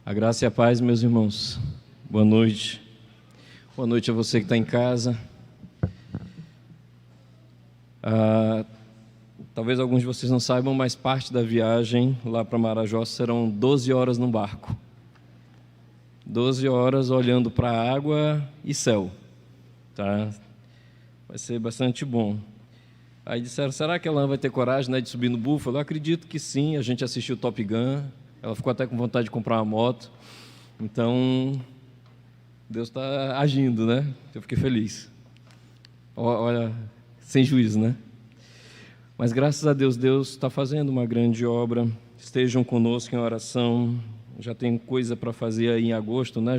A graça e a paz, meus irmãos. Boa noite. Boa noite a você que está em casa. Talvez alguns de vocês não saibam, mas parte da viagem lá para Marajó serão 12 horas no barco. 12 horas olhando para a água e céu. Tá? Vai ser bastante bom. Aí disseram, será que ela vai ter coragem, né, de subir no Búfalo? Eu acredito que sim, a gente assistiu Top Gun, ela ficou até com vontade de comprar uma moto. Então, Deus está agindo, né? Eu fiquei feliz. Olha, sem juízo, né? Mas graças a Deus, Deus está fazendo uma grande obra. Estejam conosco em oração. Já tem coisa para fazer aí em agosto, né,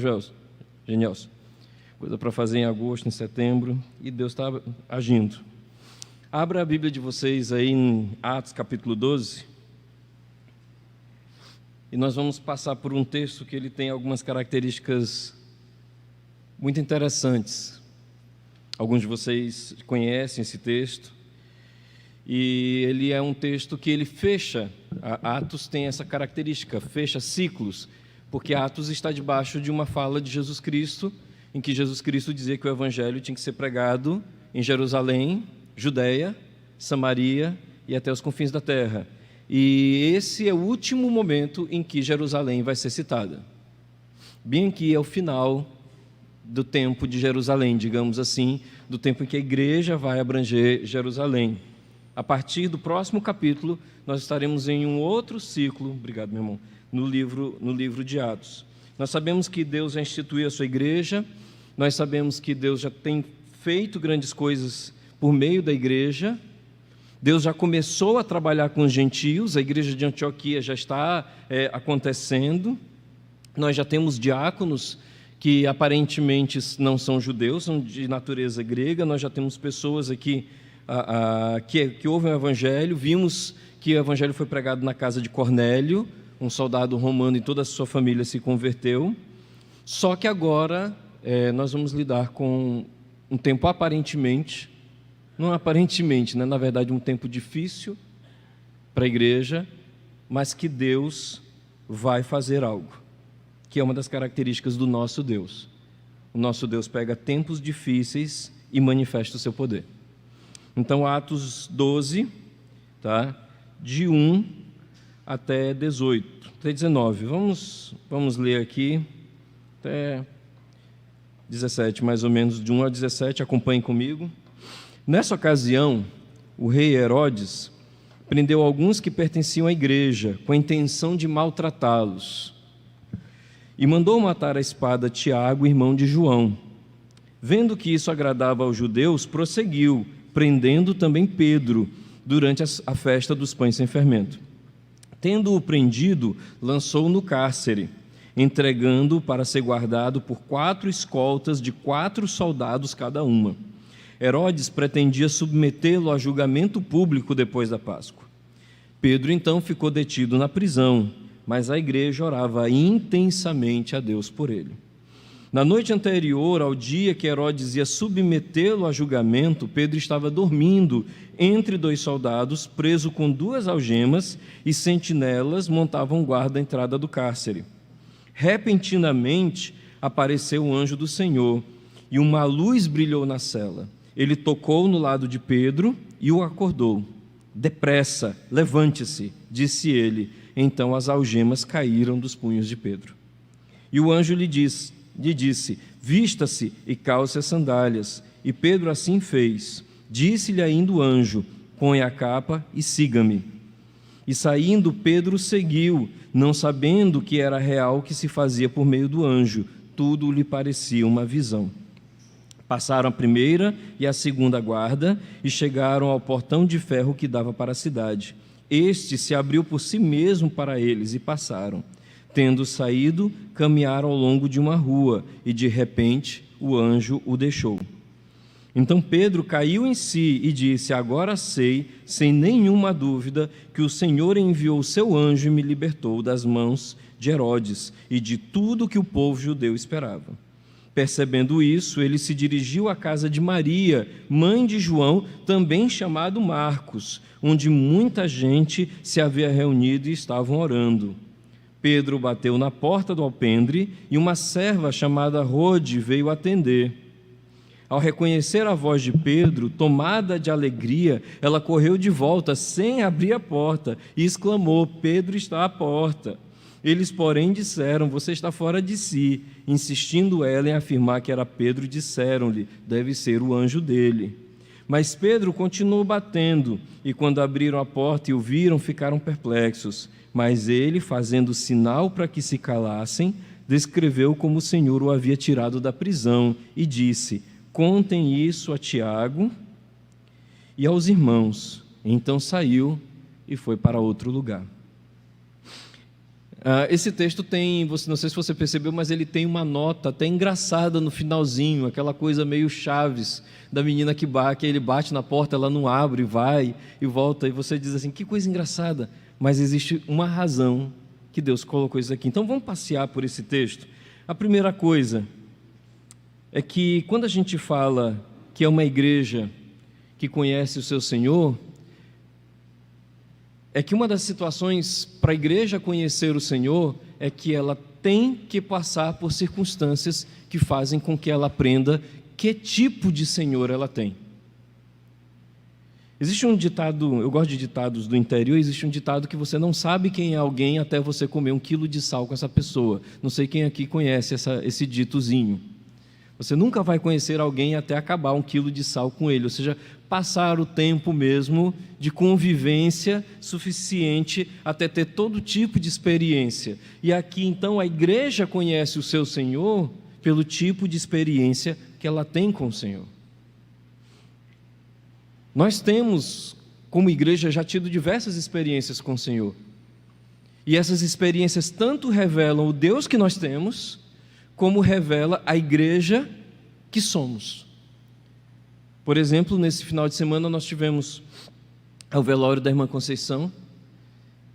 Genielson? Coisa para fazer em agosto, em setembro, e Deus está agindo. Abra a Bíblia de vocês aí em Atos capítulo 12. E nós vamos passar por um texto que ele tem algumas características muito interessantes. Alguns de vocês conhecem esse texto. E ele é um texto que ele fecha. Atos tem essa característica, fecha ciclos, porque Atos está debaixo de uma fala de Jesus Cristo, em que Jesus Cristo dizia que o Evangelho tinha que ser pregado em Jerusalém, Judeia, Samaria e até os confins da terra. E esse é o último momento em que Jerusalém vai ser citada. Bem aqui é o final do tempo de Jerusalém, digamos assim, do tempo em que a igreja vai abranger Jerusalém. A partir do próximo capítulo, nós estaremos em um outro ciclo, obrigado, meu irmão, no livro de Atos. Nós sabemos que Deus já instituiu a sua igreja, nós sabemos que Deus já tem feito grandes coisas por meio da igreja. Deus já começou a trabalhar com os gentios, a igreja de Antioquia já está acontecendo. Nós já temos diáconos que aparentemente não são judeus, são de natureza grega. Nós já temos pessoas aqui que ouvem o Evangelho. Vimos que o Evangelho foi pregado na casa de Cornélio, um soldado romano, e toda a sua família se converteu. Só que agora nós vamos lidar com um tempo aparentemente, né? Na verdade um tempo difícil para a igreja, mas que Deus vai fazer algo, que é uma das características do nosso Deus. O nosso Deus pega tempos difíceis e manifesta o seu poder. Então, Atos 12, tá? De 1 até 18, até 19. Vamos ler aqui até 17, mais ou menos, de 1 a 17, acompanhem comigo. Nessa ocasião, o rei Herodes prendeu alguns que pertenciam à igreja, com a intenção de maltratá-los, e mandou matar à espada Tiago, irmão de João. Vendo que isso agradava aos judeus, prosseguiu, prendendo também Pedro, durante a festa dos pães sem fermento. Tendo-o prendido, lançou-o no cárcere, entregando-o para ser guardado por 4 escoltas de 4 soldados cada uma. Herodes pretendia submetê-lo a julgamento público depois da Páscoa. Pedro então ficou detido na prisão, mas a igreja orava intensamente a Deus por ele. Na noite anterior ao dia que Herodes ia submetê-lo a julgamento, Pedro estava dormindo entre 2 soldados, preso com 2 algemas, e sentinelas montavam guarda à entrada do cárcere. Repentinamente apareceu o anjo do Senhor, e uma luz brilhou na cela. Ele tocou no lado de Pedro e o acordou. Depressa, levante-se, disse ele. Então as algemas caíram dos punhos de Pedro. E o anjo lhe disse, vista-se e calce as sandálias. E Pedro assim fez. Disse-lhe ainda o anjo, põe a capa e siga-me. E saindo, Pedro seguiu, não sabendo que era real o que se fazia por meio do anjo. Tudo lhe parecia uma visão. Passaram a primeira e a segunda guarda e chegaram ao portão de ferro que dava para a cidade. Este se abriu por si mesmo para eles e passaram. Tendo saído, caminharam ao longo de uma rua e, de repente, o anjo o deixou. Então Pedro caiu em si e disse, agora sei, sem nenhuma dúvida, que o Senhor enviou o seu anjo e me libertou das mãos de Herodes e de tudo que o povo judeu esperava. Percebendo isso, ele se dirigiu à casa de Maria, mãe de João, também chamado Marcos, onde muita gente se havia reunido e estavam orando. Pedro bateu na porta do alpendre e uma serva chamada Rode veio atender. Ao reconhecer a voz de Pedro, tomada de alegria, ela correu de volta sem abrir a porta e exclamou: Pedro está à porta. Eles, porém, disseram: você está fora de si. Insistindo ela em afirmar que era Pedro, disseram-lhe: deve ser o anjo dele. Mas Pedro continuou batendo, e quando abriram a porta e o viram, ficaram perplexos. Mas ele, fazendo sinal para que se calassem, descreveu como o Senhor o havia tirado da prisão e disse: contem isso a Tiago e aos irmãos. Então saiu e foi para outro lugar. Esse texto tem, não sei se você percebeu, mas ele tem uma nota até engraçada no finalzinho, aquela coisa meio Chaves, da menina que ele bate na porta, ela não abre, vai e volta, e você diz assim, que coisa engraçada, mas existe uma razão que Deus colocou isso aqui. Então vamos passear por esse texto. A primeira coisa é que quando a gente fala que é uma igreja que conhece o seu Senhor, é que uma das situações para a igreja conhecer o Senhor é que ela tem que passar por circunstâncias que fazem com que ela aprenda que tipo de Senhor ela tem. Existe um ditado, eu gosto de ditados do interior, existe um ditado que você não sabe quem é alguém até você comer 1 quilo de sal com essa pessoa. Não sei quem aqui conhece esse ditozinho. Você nunca vai conhecer alguém até acabar 1 quilo de sal com ele, ou seja, passar o tempo mesmo de convivência suficiente até ter todo tipo de experiência. E aqui, então, a igreja conhece o seu Senhor pelo tipo de experiência que ela tem com o Senhor. Nós temos, como igreja, já tido diversas experiências com o Senhor. E essas experiências tanto revelam o Deus que nós temos, como revela a igreja que somos. Por exemplo, nesse final de semana nós tivemos o velório da irmã Conceição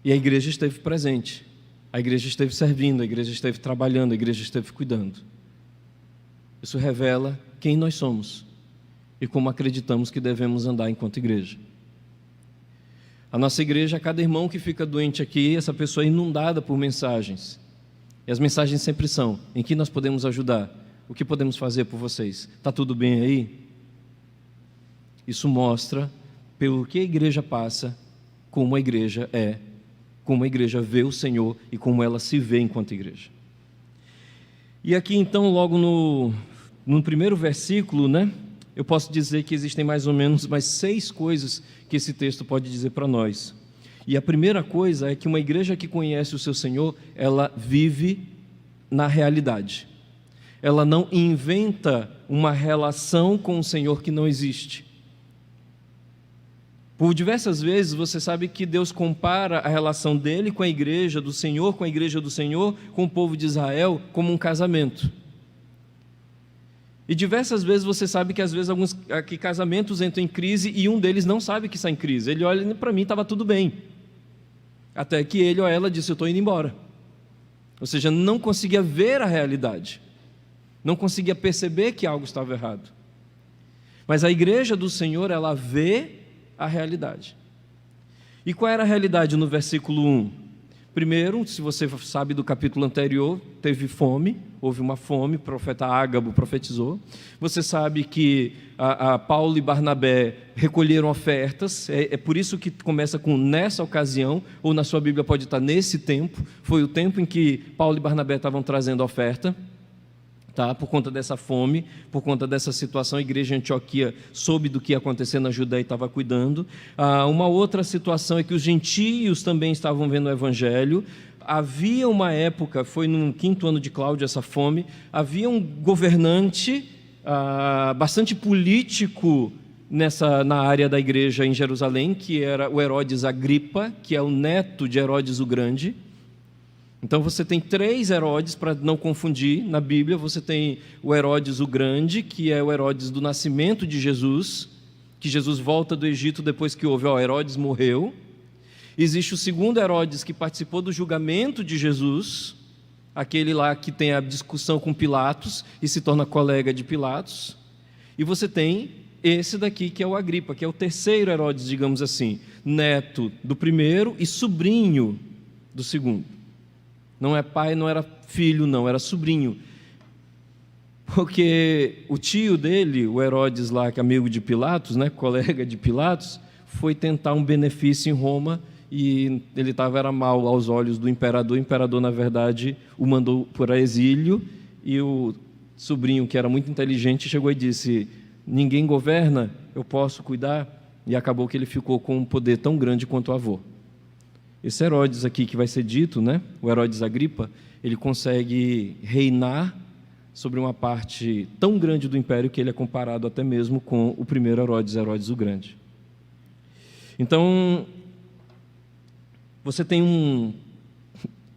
e a igreja esteve presente, a igreja esteve servindo, a igreja esteve trabalhando, a igreja esteve cuidando. Isso revela quem nós somos e como acreditamos que devemos andar enquanto igreja. A nossa igreja, cada irmão que fica doente aqui, essa pessoa é inundada por mensagens. E as mensagens sempre são: em que nós podemos ajudar? O que podemos fazer por vocês? Está tudo bem aí? Isso mostra pelo que a igreja passa, como a igreja é, como a igreja vê o Senhor e como ela se vê enquanto igreja. E aqui então, logo no primeiro versículo, eu posso dizer que existem mais ou menos mais 6 coisas que esse texto pode dizer para nós. E a primeira coisa é que uma igreja que conhece o seu Senhor, ela vive na realidade. Ela não inventa uma relação com o Senhor que não existe. Por diversas vezes você sabe que Deus compara a relação dele com a igreja do Senhor, com a igreja do Senhor, com o povo de Israel, como um casamento. E diversas vezes você sabe que às vezes que casamentos entram em crise e um deles não sabe que está em crise. Ele olha, para mim estava tudo bem. Até que ele ou ela disse: eu estou indo embora. Ou seja, não conseguia ver a realidade. Não conseguia perceber que algo estava errado. Mas a igreja do Senhor, ela vê a realidade. E qual era a realidade no versículo 1? Primeiro, se você sabe do capítulo anterior, teve fome, houve uma fome, o profeta Ágabo profetizou. Você sabe que Paulo e Barnabé recolheram ofertas, é por isso que começa com nessa ocasião, ou na sua Bíblia pode estar nesse tempo, foi o tempo em que Paulo e Barnabé estavam trazendo a oferta. Por conta dessa fome, por conta dessa situação, a igreja de Antioquia soube do que ia acontecer na Judéia e estava cuidando. Uma outra situação é que os gentios também estavam vendo o evangelho. Havia uma época, foi no 5º ano de Cláudio essa fome, havia um governante bastante político na área da igreja em Jerusalém, que era o Herodes Agripa, que é o neto de Herodes o Grande. Então você tem 3 Herodes, para não confundir, na Bíblia. Você tem o Herodes o Grande, que é o Herodes do nascimento de Jesus, que Jesus volta do Egito depois que Herodes morreu. Existe o segundo Herodes, que participou do julgamento de Jesus, aquele lá que tem a discussão com Pilatos e se torna colega de Pilatos. E você tem esse daqui, que é o Agripa, que é o terceiro Herodes, digamos assim, neto do primeiro e sobrinho do segundo. Não é pai, não era filho, não, era sobrinho. Porque o tio dele, o Herodes lá, que é amigo de Pilatos, né, colega de Pilatos, foi tentar um benefício em Roma e ele era mal aos olhos do imperador. O imperador, na verdade, o mandou para exílio e o sobrinho, que era muito inteligente, chegou e disse: ninguém governa, eu posso cuidar. E acabou que ele ficou com um poder tão grande quanto o avô. Esse Herodes aqui que vai ser dito, né, o Herodes Agripa, ele consegue reinar sobre uma parte tão grande do império que ele é comparado até mesmo com o primeiro Herodes, Herodes o Grande. Então, você tem um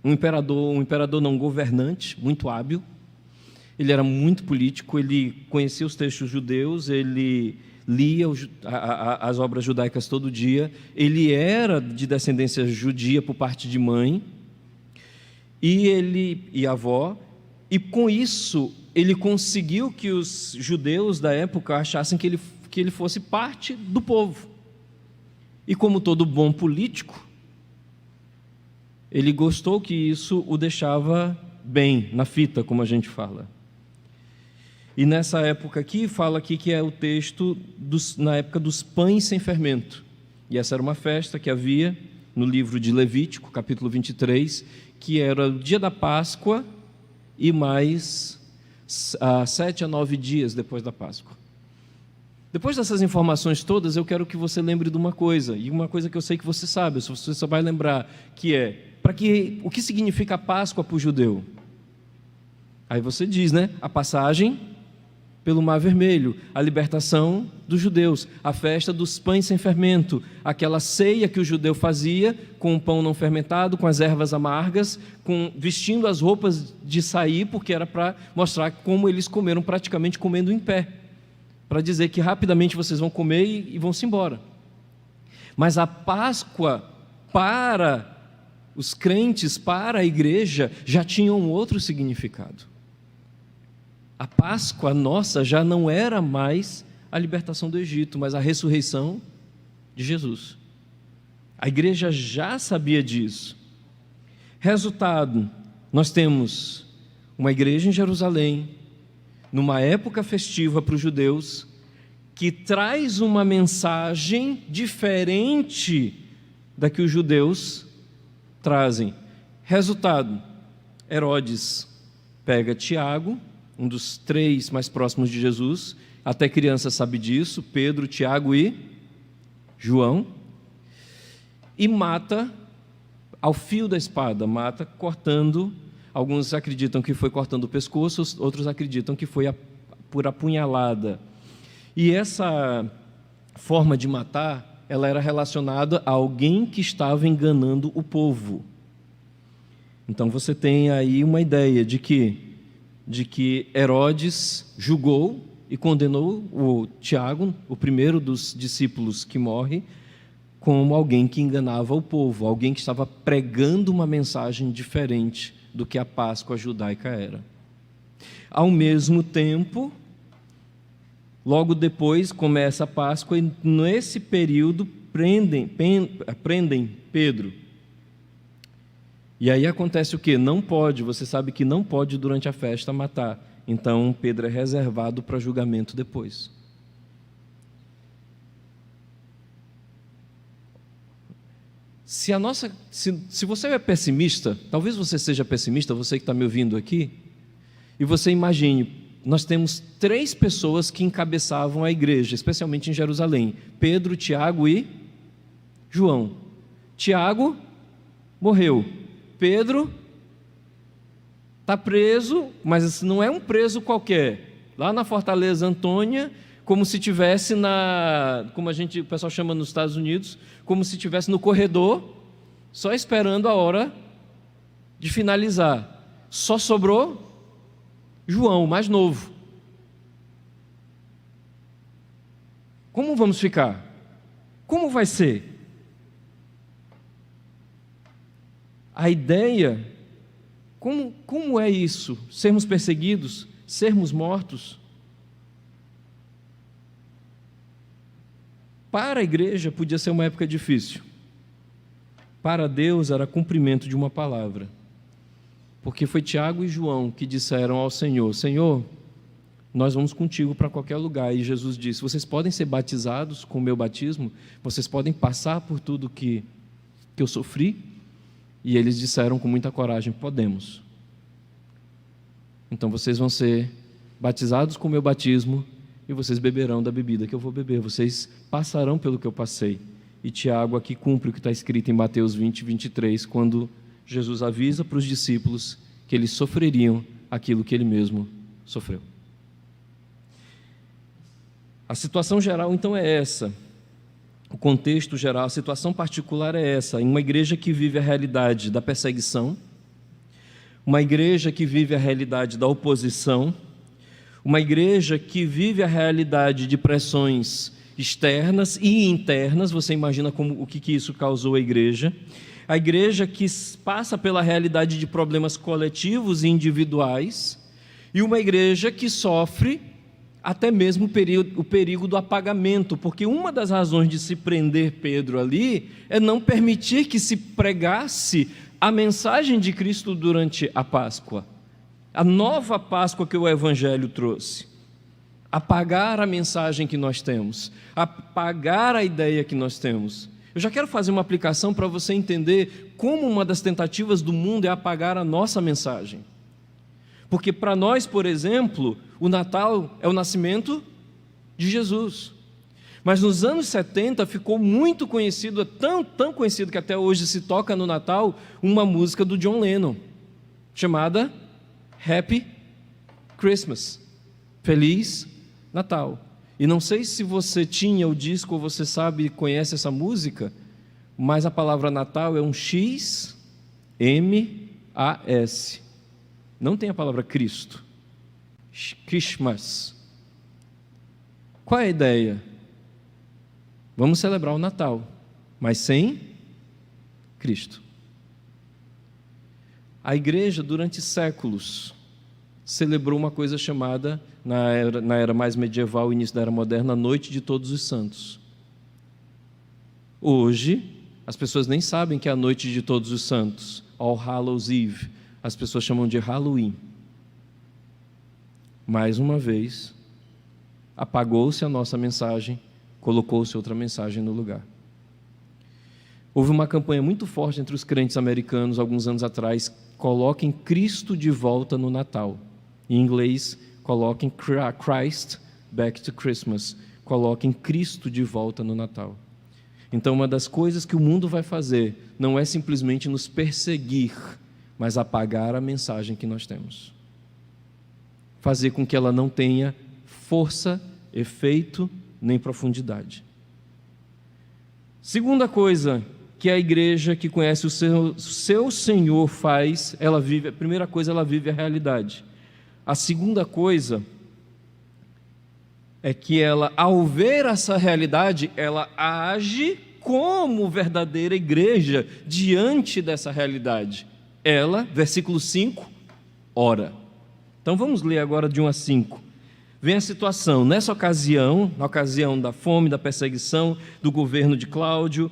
imperador não, governante, muito hábil. Ele era muito político, ele conhecia os textos judeus, ele lia as obras judaicas todo dia, ele era de descendência judia por parte de mãe, e avó, e com isso ele conseguiu que os judeus da época achassem que ele fosse parte do povo. E como todo bom político, ele gostou que isso o deixava bem, na fita, como a gente fala. E nessa época aqui, fala aqui que é o texto na época dos pães sem fermento. E essa era uma festa que havia no livro de Levítico, capítulo 23, que era o dia da Páscoa e mais 7 a 9 dias depois da Páscoa. Depois dessas informações todas, eu quero que você lembre de uma coisa, e uma coisa que eu sei que você sabe, você só vai lembrar, que é, o que significa a Páscoa para o judeu? Aí você diz, né? A passagem pelo Mar Vermelho, a libertação dos judeus, a festa dos pães sem fermento, aquela ceia que o judeu fazia com o pão não fermentado, com as ervas amargas, vestindo as roupas de sair, porque era para mostrar como eles comeram, praticamente comendo em pé, para dizer que rapidamente vocês vão comer e vão-se embora. Mas a Páscoa, para os crentes, para a igreja, já tinha um outro significado. A Páscoa nossa já não era mais a libertação do Egito, mas a ressurreição de Jesus. A igreja já sabia disso. Resultado, nós temos uma igreja em Jerusalém, numa época festiva para os judeus, que traz uma mensagem diferente da que os judeus trazem. Resultado, Herodes pega Tiago, um dos 3 mais próximos de Jesus, até criança sabe disso, Pedro, Tiago e João, e mata ao fio da espada, mata cortando, alguns acreditam que foi cortando o pescoço, outros acreditam que foi por apunhalada. E essa forma de matar, ela era relacionada a alguém que estava enganando o povo. Então você tem aí uma ideia de que Herodes julgou e condenou o Tiago, o primeiro dos discípulos que morre, como alguém que enganava o povo, alguém que estava pregando uma mensagem diferente do que a Páscoa judaica era. Ao mesmo tempo, logo depois começa a Páscoa e nesse período prendem Pedro. E aí acontece o quê? Não pode, você sabe que não pode durante a festa matar. Então Pedro é reservado para julgamento depois. Se você é pessimista, talvez você seja pessimista, você que está me ouvindo aqui, e você imagine, nós temos 3 pessoas que encabeçavam a igreja, especialmente em Jerusalém: Pedro, Tiago e João. Tiago morreu. Pedro está preso, mas não é um preso qualquer, lá na Fortaleza Antônia, como se tivesse como o pessoal chama nos Estados Unidos, como se tivesse no corredor, só esperando a hora de finalizar. Só sobrou João, o mais novo. Como vamos ficar? Como vai ser? A ideia, como é isso? Sermos perseguidos, sermos mortos? Para a igreja podia ser uma época difícil. Para Deus era cumprimento de uma palavra. Porque foi Tiago e João que disseram ao Senhor: Senhor, nós vamos contigo para qualquer lugar. E Jesus disse: vocês podem ser batizados com o meu batismo? Vocês podem passar por tudo que eu sofri? E eles disseram com muita coragem: podemos. Então vocês vão ser batizados com o meu batismo e vocês beberão da bebida que eu vou beber. Vocês passarão pelo que eu passei. E Tiago aqui cumpre o que está escrito em Mateus 20, 23, quando Jesus avisa para os discípulos que eles sofreriam aquilo que ele mesmo sofreu. A situação geral, então, é essa. O contexto geral, a situação particular é essa. Em uma igreja que vive a realidade da perseguição, uma igreja que vive a realidade da oposição, uma igreja que vive a realidade de pressões externas e internas. Você imagina o que isso causou à igreja. A igreja que passa pela realidade de problemas coletivos e individuais, e uma igreja que sofre até mesmo o perigo do apagamento, porque uma das razões de se prender Pedro ali é não permitir que se pregasse a mensagem de Cristo durante a Páscoa, a nova Páscoa que o Evangelho trouxe. Apagar a mensagem que nós temos, apagar a ideia que nós temos. Eu já quero fazer uma aplicação para você entender como uma das tentativas do mundo é apagar a nossa mensagem. Porque para nós, por exemplo, o Natal é o nascimento de Jesus. Mas nos anos 70 ficou muito conhecido, tão conhecido que até hoje se toca no Natal, uma música do John Lennon, chamada Happy Christmas, Feliz Natal. E não sei se você tinha o disco ou você sabe, conhece essa música, mas a palavra Natal é um X-M-A-S. Não tem a palavra Cristo. Christmas. Qual é a ideia? Vamos celebrar o Natal, mas sem Cristo. A igreja, durante séculos, celebrou uma coisa chamada, na era mais medieval, início da era moderna, a Noite de Todos os Santos. Hoje, as pessoas nem sabem que é a Noite de Todos os Santos, All Hallows Eve. As pessoas chamam de Halloween. Mais uma vez, apagou-se a nossa mensagem, colocou-se outra mensagem no lugar. Houve uma campanha muito forte entre os crentes americanos, alguns anos atrás: coloquem Cristo de volta no Natal. Em inglês, coloquem Christ back to Christmas. Coloquem Cristo de volta no Natal. Então, uma das coisas que o mundo vai fazer não é simplesmente nos perseguir, mas apagar a mensagem que nós temos. Fazer com que ela não tenha força, efeito, nem profundidade. Segunda coisa que a igreja que conhece o seu Senhor faz, a primeira coisa, ela vive a realidade. A segunda coisa é que ela, ao ver essa realidade, ela age como verdadeira igreja diante dessa realidade. Ela, versículo 5, ora. Então vamos ler agora de 1 a 5. Vem a situação, nessa ocasião, na ocasião da fome, da perseguição, do governo de Cláudio,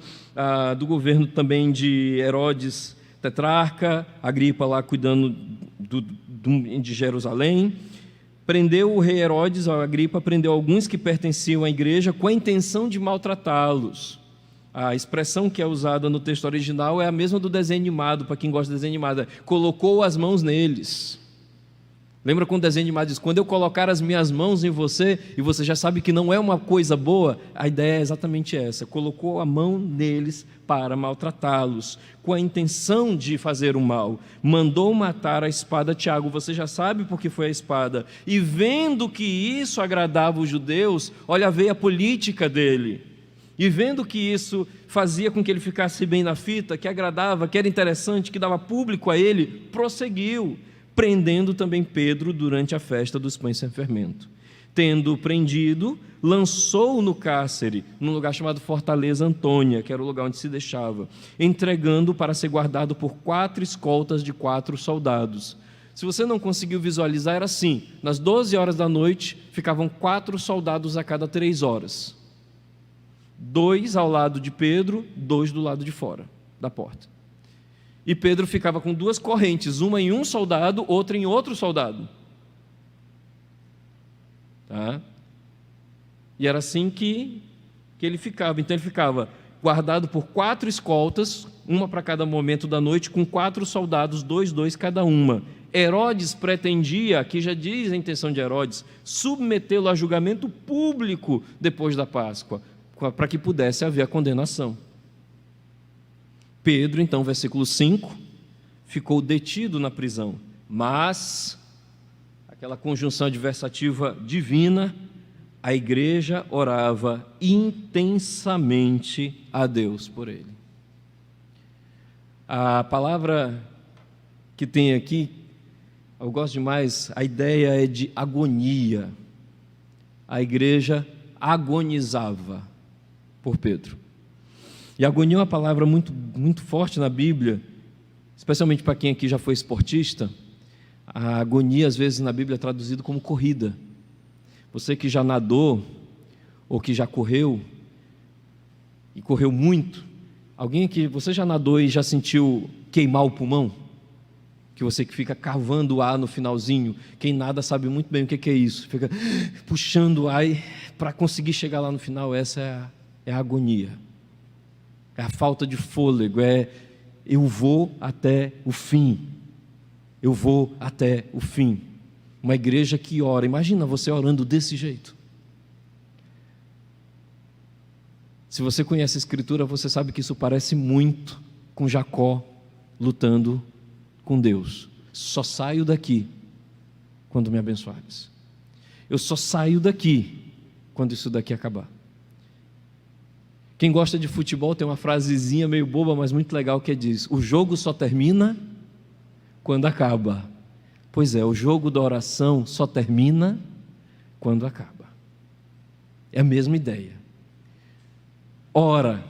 do governo também de Herodes tetrarca, Agripa lá cuidando de Jerusalém, prendeu o rei Herodes, a Agripa prendeu alguns que pertenciam à igreja com a intenção de maltratá-los. A expressão que é usada no texto original é a mesma do desenho animado, para quem gosta de desenho animado, colocou as mãos neles. Lembra quando o desenho animado diz: quando eu colocar as minhas mãos em você, e você já sabe que não é uma coisa boa? A ideia é exatamente essa: colocou a mão neles para maltratá-los, com a intenção de fazer o mal. Mandou matar a espada. Tiago, você já sabe por que foi a espada. E vendo que isso agradava os judeus, olha a veia política dele. E vendo que isso fazia com que ele ficasse bem na fita, que agradava, que era interessante, que dava público a ele, prosseguiu, prendendo também Pedro durante a festa dos pães sem fermento. Tendo-o prendido, lançou-o no cárcere, num lugar chamado Fortaleza Antônia, que era o lugar onde se deixava, entregando-o para ser guardado por 4 escoltas de 4 soldados. Se você não conseguiu visualizar, era assim: nas 12 horas da noite, ficavam 4 soldados a cada 3 horas. 2 ao lado de Pedro, 2 do lado de fora da porta. E Pedro ficava com duas correntes, uma em um soldado, outra em outro soldado. Tá? E era assim que ele ficava. Então ele ficava guardado por 4 escoltas, uma para cada momento da noite, com 4 soldados, 2 cada uma. Herodes pretendia, aqui já diz a intenção de Herodes, submetê-lo a julgamento público depois da Páscoa, para que pudesse haver a condenação. Pedro, então, versículo 5, ficou detido na prisão, mas, aquela conjunção adversativa divina, a igreja orava intensamente a Deus por ele. A palavra que tem aqui, eu gosto demais, a ideia é de agonia. A igreja agonizava por Pedro. E agonia é uma palavra muito, muito forte na Bíblia, especialmente para quem aqui já foi esportista. A agonia, às vezes, na Bíblia é traduzido como corrida. Você que já nadou, ou que já correu, e correu muito, alguém aqui, você já nadou e já sentiu queimar o pulmão? Que você que fica cavando o ar no finalzinho, quem nada sabe muito bem o que é isso, fica puxando o ar para conseguir chegar lá no final. Essa é a agonia, é a falta de fôlego, eu vou até o fim, eu vou até o fim. Uma igreja que ora, imagina você orando desse jeito. Se você conhece a Escritura, você sabe que isso parece muito com Jacó lutando com Deus. Só saio daqui quando me abençoares. Eu só saio daqui quando isso daqui acabar. Quem gosta de futebol tem uma frasezinha meio boba, mas muito legal, que diz: o jogo só termina quando acaba. Pois é, o jogo da oração só termina quando acaba. É a mesma ideia. Ora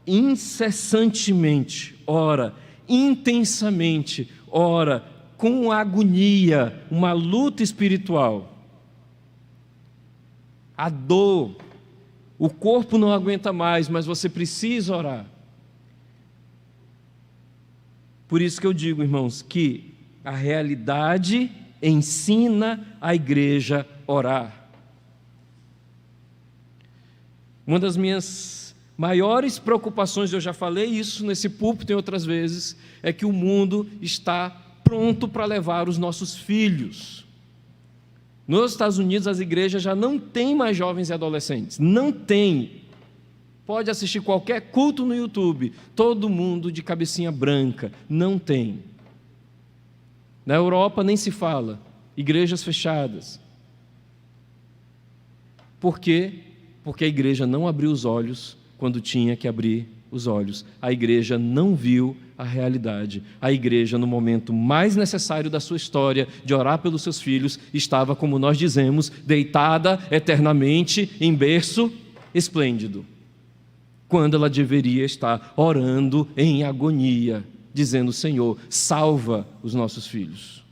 incessantemente, ora intensamente, ora com agonia, uma luta espiritual. A dor, o corpo não aguenta mais, mas você precisa orar. Por isso que eu digo, irmãos, que a realidade ensina a igreja a orar. Uma das minhas maiores preocupações, eu já falei isso nesse púlpito em outras vezes, é que o mundo está pronto para levar os nossos filhos. Nos Estados Unidos, as igrejas já não têm mais jovens e adolescentes, não tem. Pode assistir qualquer culto no YouTube, todo mundo de cabecinha branca, não tem. Na Europa nem se fala, igrejas fechadas. Por quê? Porque a igreja não abriu os olhos quando tinha que abrir os olhos. A igreja não viu a realidade. A igreja, no momento mais necessário da sua história, de orar pelos seus filhos, estava, como nós dizemos, deitada eternamente em berço esplêndido, quando ela deveria estar orando em agonia, dizendo: Senhor, salva os nossos filhos.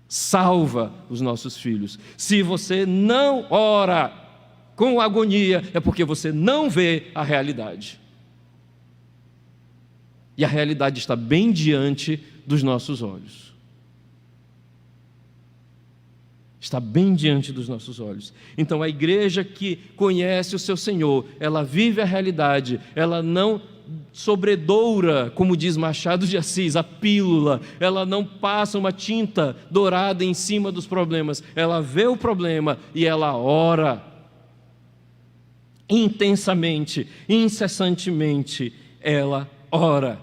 Salva os nossos filhos. Se você não ora com agonia, é porque você não vê a realidade. E a realidade está bem diante dos nossos olhos. Está bem diante dos nossos olhos. Então a igreja que conhece o seu Senhor, ela vive a realidade, ela não sobredoura, como diz Machado de Assis, a pílula, ela não passa uma tinta dourada em cima dos problemas, ela vê o problema e ela ora intensamente, incessantemente, ela ora,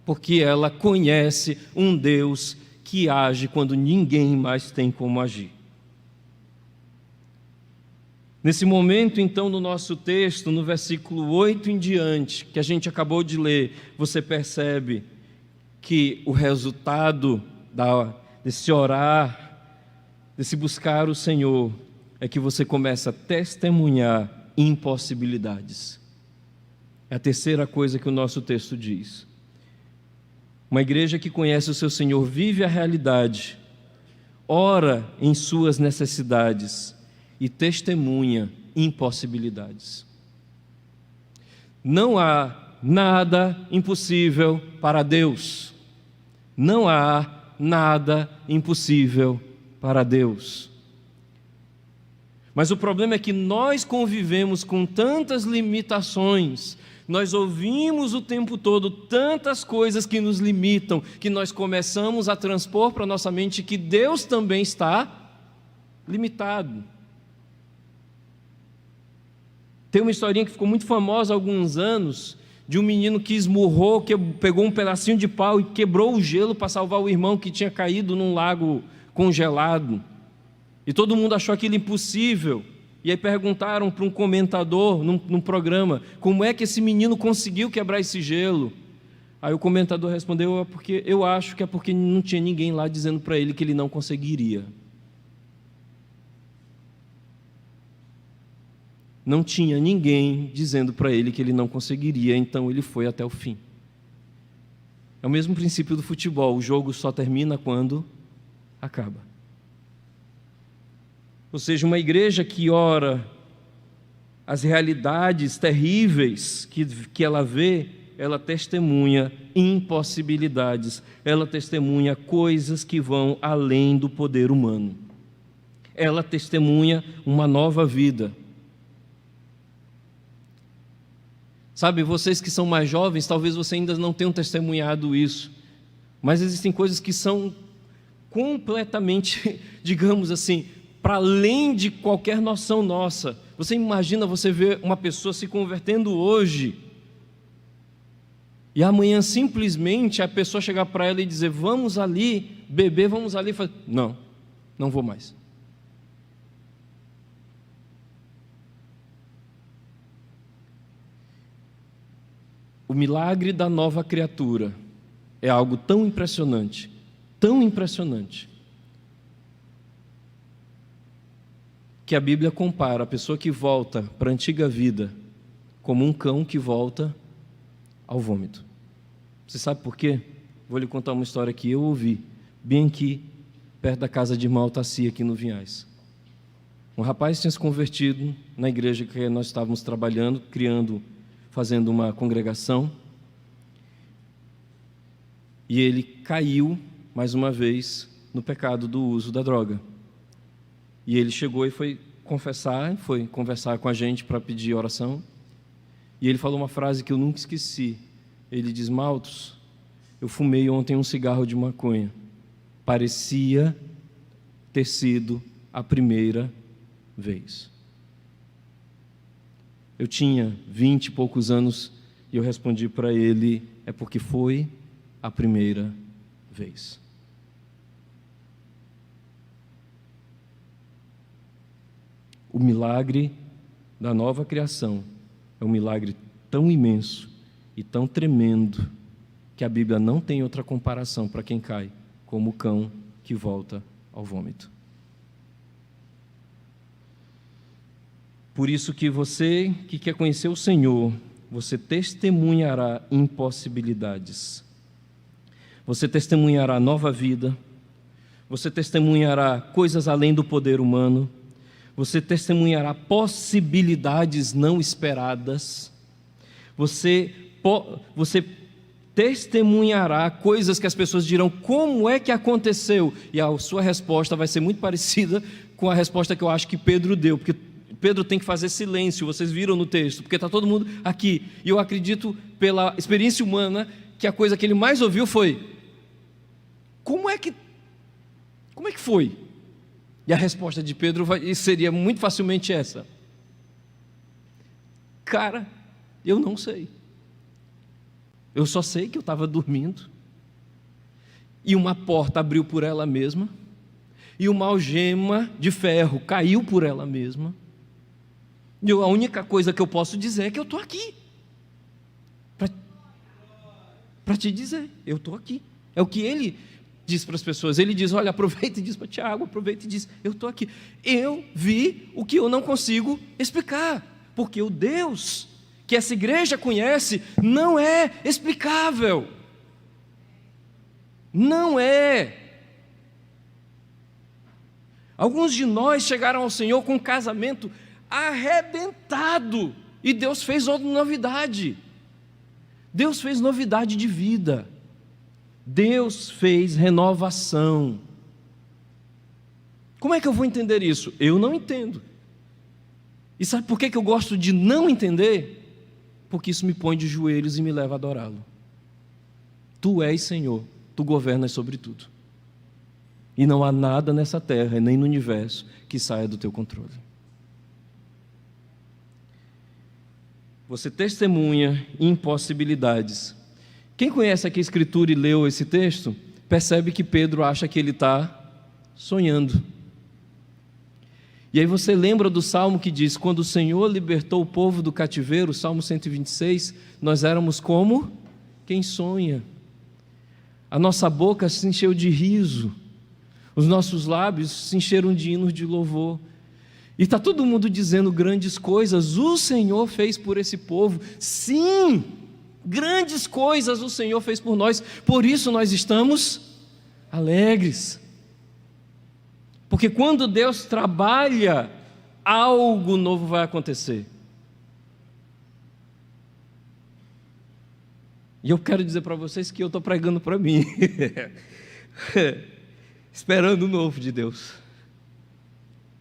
porque ela conhece um Deus que age quando ninguém mais tem como agir. Nesse momento, então, no nosso texto, no versículo 8 em diante, que a gente acabou de ler, você percebe que o resultado desse orar, desse buscar o Senhor, é que você começa a testemunhar impossibilidades. É a terceira coisa que o nosso texto diz. Uma igreja que conhece o seu Senhor vive a realidade, ora em suas necessidades e testemunha impossibilidades. Não há nada impossível para Deus. Não há nada impossível para Deus. Mas o problema é que nós convivemos com tantas limitações, nós ouvimos o tempo todo tantas coisas que nos limitam, que nós começamos a transpor para a nossa mente que Deus também está limitado. Tem uma historinha que ficou muito famosa há alguns anos, de um menino que esmurrou, que pegou um pedacinho de pau e quebrou o gelo para salvar o irmão que tinha caído num lago congelado. E todo mundo achou aquilo impossível. E aí perguntaram para um comentador num programa, como é que esse menino conseguiu quebrar esse gelo? Aí o comentador respondeu, eu acho que é porque não tinha ninguém lá dizendo para ele que ele não conseguiria. Não tinha ninguém dizendo para ele que ele não conseguiria, então ele foi até o fim. É o mesmo princípio do futebol, o jogo só termina quando acaba. Ou seja, uma igreja que ora as realidades terríveis que ela vê, ela testemunha impossibilidades, ela testemunha coisas que vão além do poder humano. Ela testemunha uma nova vida. Sabe, vocês que são mais jovens, talvez vocês ainda não tenham testemunhado isso, mas existem coisas que são completamente, digamos assim, para além de qualquer noção nossa. Você imagina você ver uma pessoa se convertendo hoje, e amanhã simplesmente a pessoa chegar para ela e dizer, vamos ali beber, vamos ali, não, não vou mais. O milagre da nova criatura é algo tão impressionante, que a Bíblia compara a pessoa que volta para a antiga vida como um cão que volta ao vômito. Você sabe por quê? Vou lhe contar uma história que eu ouvi, bem aqui, perto da casa de irmã Altacia, aqui no Vinhais. Um rapaz tinha se convertido na igreja que nós estávamos trabalhando, fazendo uma congregação, e ele caiu, mais uma vez, no pecado do uso da droga. E ele chegou e foi conversar com a gente para pedir oração, e ele falou uma frase que eu nunca esqueci. Ele diz, Maltos, eu fumei ontem um cigarro de maconha, parecia ter sido a primeira vez. Eu tinha 20 e poucos anos e eu respondi para ele, é porque foi a primeira vez. O milagre da nova criação é um milagre tão imenso e tão tremendo que a Bíblia não tem outra comparação para quem cai, como o cão que volta ao vômito. Por isso que você que quer conhecer o Senhor, você testemunhará impossibilidades. Você testemunhará nova vida. Você testemunhará coisas além do poder humano. Você testemunhará possibilidades não esperadas. Você testemunhará coisas que as pessoas dirão, como é que aconteceu? E a sua resposta vai ser muito parecida com a resposta que eu acho que Pedro deu, porque Pedro tem que fazer silêncio, vocês viram no texto, porque está todo mundo aqui. E eu acredito, pela experiência humana, que a coisa que ele mais ouviu foi, como é que foi? E a resposta de Pedro seria muito facilmente essa. Cara, eu não sei. Eu só sei que eu estava dormindo, e uma porta abriu por ela mesma, e uma algema de ferro caiu por ela mesma, e a única coisa que eu posso dizer é que eu estou aqui, para te dizer, eu estou aqui. É o que ele diz para as pessoas. Ele diz, olha, aproveita e diz para Tiago, aproveita e diz, eu estou aqui. Eu vi o que eu não consigo explicar, porque o Deus que essa igreja conhece não é explicável. Não é. Alguns de nós chegaram ao Senhor com um casamento arrebentado, e Deus fez outra novidade. Deus fez novidade de vida. Deus fez renovação. Como é que eu vou entender isso? Eu não entendo. E sabe por que eu gosto de não entender? Porque isso me põe de joelhos e me leva a adorá-lo. Tu és Senhor, tu governas sobre tudo. E não há nada nessa terra, nem no universo, que saia do teu controle. Você testemunha impossibilidades. Quem conhece aqui a Escritura e leu esse texto, percebe que Pedro acha que ele está sonhando. E aí você lembra do Salmo que diz: quando o Senhor libertou o povo do cativeiro, Salmo 126, nós éramos como quem sonha. A nossa boca se encheu de riso, os nossos lábios se encheram de hinos de louvor. E está todo mundo dizendo grandes coisas o Senhor fez por esse povo. Sim, grandes coisas o Senhor fez por nós, por isso nós estamos alegres. Porque quando Deus trabalha, algo novo vai acontecer. E eu quero dizer para vocês que eu estou pregando para mim, esperando o novo de Deus.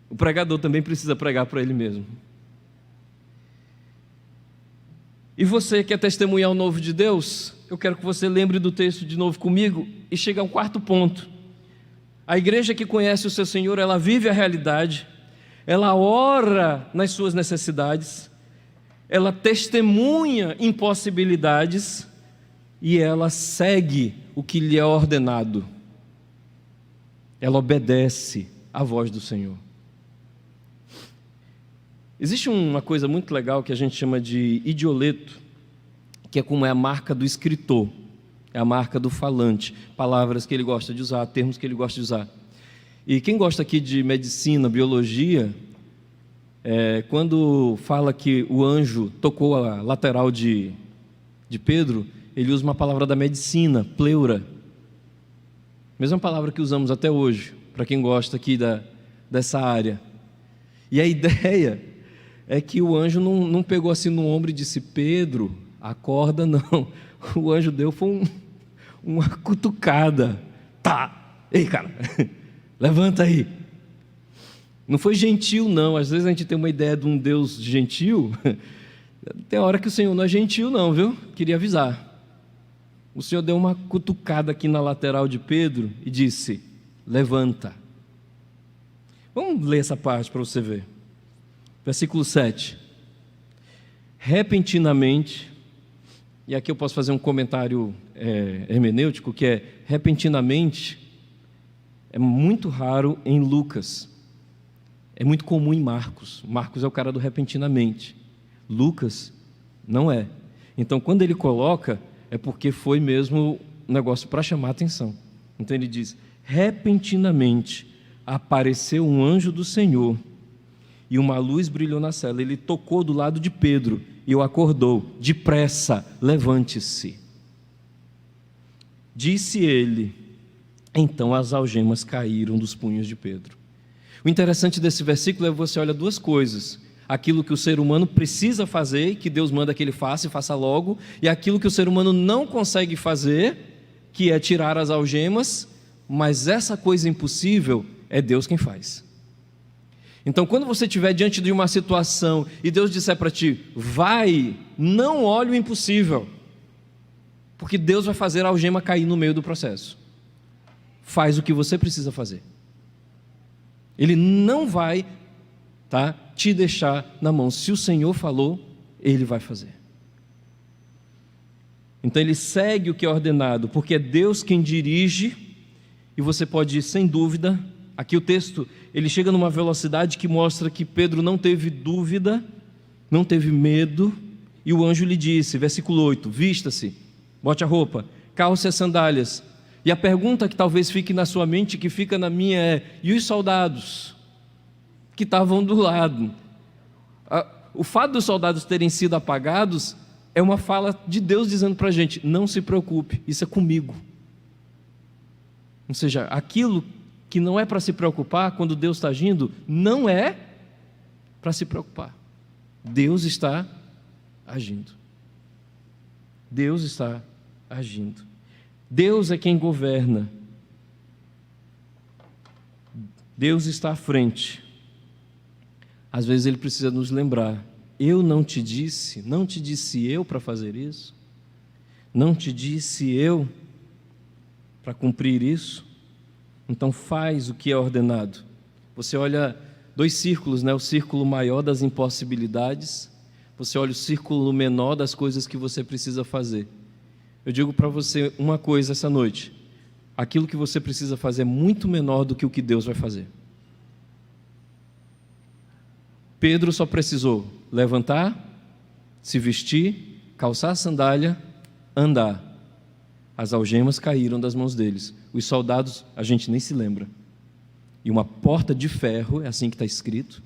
O pregador também precisa pregar para ele mesmo. E você quer testemunhar o novo de Deus? Eu quero que você lembre do texto de novo comigo e chegue ao quarto ponto. A igreja que conhece o seu Senhor, ela vive a realidade, ela ora nas suas necessidades, ela testemunha impossibilidades e ela segue o que lhe é ordenado. Ela obedece à voz do Senhor. Existe uma coisa muito legal que a gente chama de idioleto, que é como é a marca do escritor, é a marca do falante, palavras que ele gosta de usar, termos que ele gosta de usar. E quem gosta aqui de medicina, biologia, quando fala que o anjo tocou a lateral de Pedro, ele usa uma palavra da medicina, pleura. Mesma palavra que usamos até hoje, para quem gosta aqui dessa área. E a ideia é que o anjo não pegou assim no ombro e disse: Pedro, acorda, não. O anjo deu foi uma cutucada. Tá, ei cara, levanta aí. Não foi gentil não, às vezes a gente tem uma ideia de um Deus gentil, tem hora que o Senhor não é gentil não, viu? Queria avisar. O Senhor deu uma cutucada aqui na lateral de Pedro e disse: levanta. Vamos ler essa parte para você ver. Versículo 7. Repentinamente, e aqui eu posso fazer um comentário hermenêutico, que é: repentinamente é muito raro em Lucas, é muito comum em Marcos. Marcos é o cara do repentinamente, Lucas não é. Então quando ele coloca, é porque foi mesmo um negócio para chamar a atenção. Então ele diz: repentinamente apareceu um anjo do Senhor e uma luz brilhou na cela. Ele tocou do lado de Pedro e o acordou: depressa, levante-se. Disse ele. Então as algemas caíram dos punhos de Pedro. O interessante desse versículo é que você olha duas coisas: aquilo que o ser humano precisa fazer, que Deus manda que ele faça e faça logo, e aquilo que o ser humano não consegue fazer, que é tirar as algemas, mas essa coisa impossível é Deus quem faz. Então quando você estiver diante de uma situação e Deus disser para ti: vai, não olhe o impossível, porque Deus vai fazer a algema cair no meio do processo. Faz o que você precisa fazer. Ele não vai te deixar na mão. Se o Senhor falou, Ele vai fazer. Então ele segue o que é ordenado, porque é Deus quem dirige, e você pode ir sem dúvida. Aqui o texto, ele chega numa velocidade que mostra que Pedro não teve dúvida, não teve medo, e o anjo lhe disse, versículo 8, vista-se, bote a roupa, calce as sandálias. E a pergunta que talvez fique na sua mente, que fica na minha é: e os soldados que estavam do lado? O fato dos soldados terem sido apagados é uma fala de Deus dizendo para a gente: não se preocupe, isso é comigo. Ou seja, aquilo que não é para se preocupar, quando Deus está agindo, não é para se preocupar. Deus está agindo. Deus está agindo. Deus é quem governa. Deus está à frente. Às vezes Ele precisa nos lembrar: eu não te disse eu para fazer isso? Não te disse eu para cumprir isso? Então faz o que é ordenado. Você olha 2 círculos, né? O círculo maior das impossibilidades, você olha o círculo menor das coisas que você precisa fazer. Eu digo para você uma coisa essa noite: aquilo que você precisa fazer é muito menor do que o que Deus vai fazer. Pedro só precisou levantar, se vestir, calçar a sandália, andar. As algemas caíram das mãos deles. Os soldados, a gente nem se lembra. E uma porta de ferro, é assim que está escrito,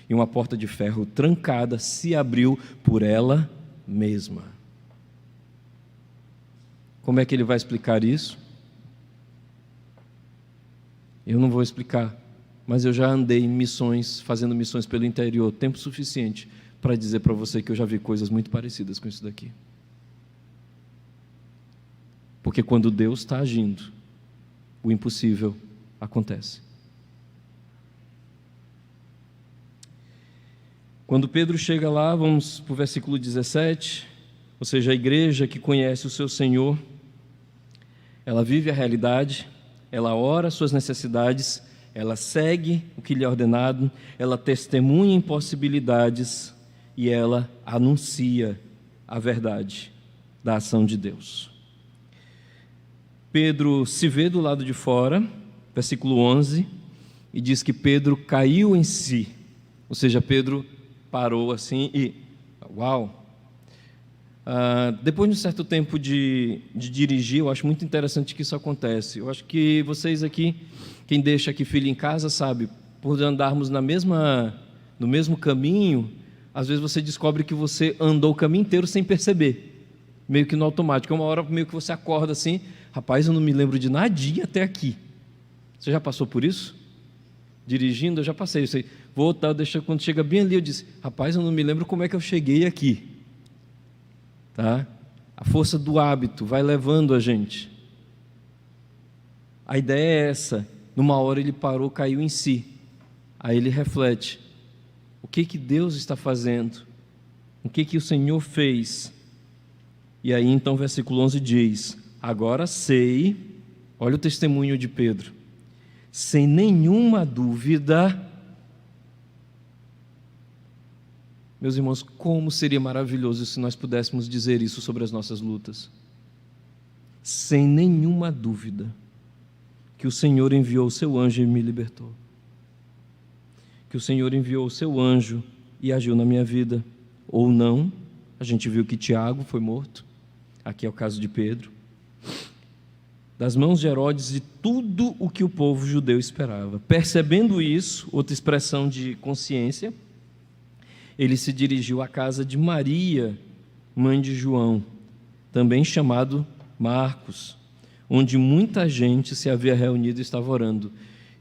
e uma porta de ferro trancada se abriu por ela mesma. Como é que ele vai explicar isso? Eu não vou explicar, mas eu já andei em missões, fazendo missões pelo interior, tempo suficiente para dizer para você que eu já vi coisas muito parecidas com isso daqui. Porque quando Deus está agindo, o impossível acontece. Quando Pedro chega lá, vamos para o versículo 17, ou seja, a igreja que conhece o seu Senhor, ela vive a realidade, ela ora suas necessidades, ela segue o que lhe é ordenado, ela testemunha impossibilidades e ela anuncia a verdade da ação de Deus. Pedro se vê do lado de fora, versículo 11, e diz que Pedro caiu em si, ou seja, Pedro parou assim e, uau! Depois de um certo tempo de dirigir, eu acho muito interessante que isso acontece. Eu acho que vocês aqui, quem deixa aqui filho em casa, sabe, por andarmos no mesmo caminho, às vezes você descobre que você andou o caminho inteiro sem perceber, meio que no automático. É uma hora meio que você acorda assim: rapaz, eu não me lembro de nadinha até aqui. Você já passou por isso? Dirigindo, eu já passei. Quando chega bem ali, eu disse: rapaz, eu não me lembro como é que eu cheguei aqui. Tá? A força do hábito vai levando a gente. A ideia é essa. Numa hora ele parou, caiu em si. Aí ele reflete: o que Deus está fazendo? O que o Senhor fez? E aí então o versículo 11 diz: agora sei, olha o testemunho de Pedro, sem nenhuma dúvida. Meus irmãos, como seria maravilhoso se nós pudéssemos dizer isso sobre as nossas lutas. Sem nenhuma dúvida que o Senhor enviou o seu anjo e me libertou. Que o Senhor enviou o seu anjo e agiu na minha vida. Ou não, a gente viu que Tiago foi morto. Aqui é o caso de Pedro. Das mãos de Herodes, de tudo o que o povo judeu esperava. Percebendo isso, outra expressão de consciência, ele se dirigiu à casa de Maria, mãe de João, também chamado Marcos, onde muita gente se havia reunido e estava orando.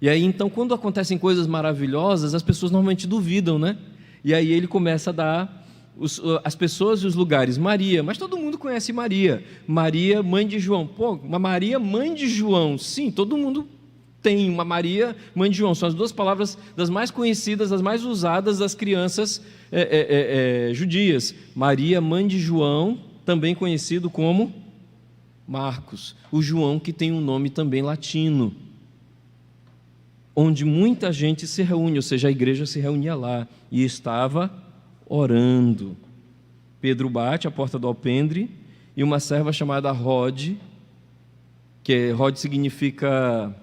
E aí, então, quando acontecem coisas maravilhosas, as pessoas normalmente duvidam, né? E aí ele começa a dar as pessoas e os lugares. Maria, mas todo mundo conhece Maria. Maria, mãe de João. Pô, uma Maria, mãe de João. Sim, todo mundo tem uma Maria, mãe de João. São as 2 palavras das mais conhecidas, das mais usadas das crianças judias. Maria, mãe de João, também conhecido como Marcos. O João que tem um nome também latino, onde muita gente se reúne, ou seja, a igreja se reunia lá e estava orando. Pedro bate à porta do alpendre e uma serva chamada Rode, que Rode significa